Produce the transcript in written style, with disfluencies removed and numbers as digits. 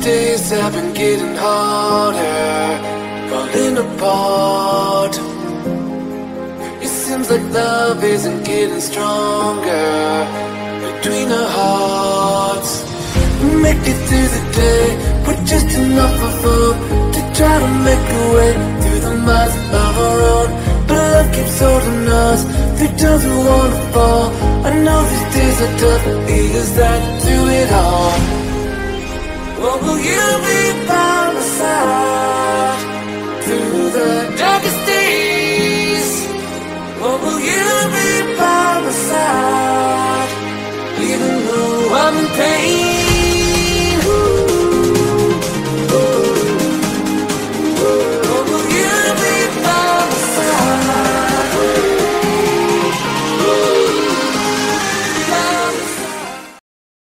days have been getting harder, falling apart. It seems like love isn't getting stronger between our hearts. We make it through the day with just enough of hope to try to make a way through the miles of our road. But love keeps holding us through times we wanna fall. I know these days are tough, is that through it all? What will you be by my side?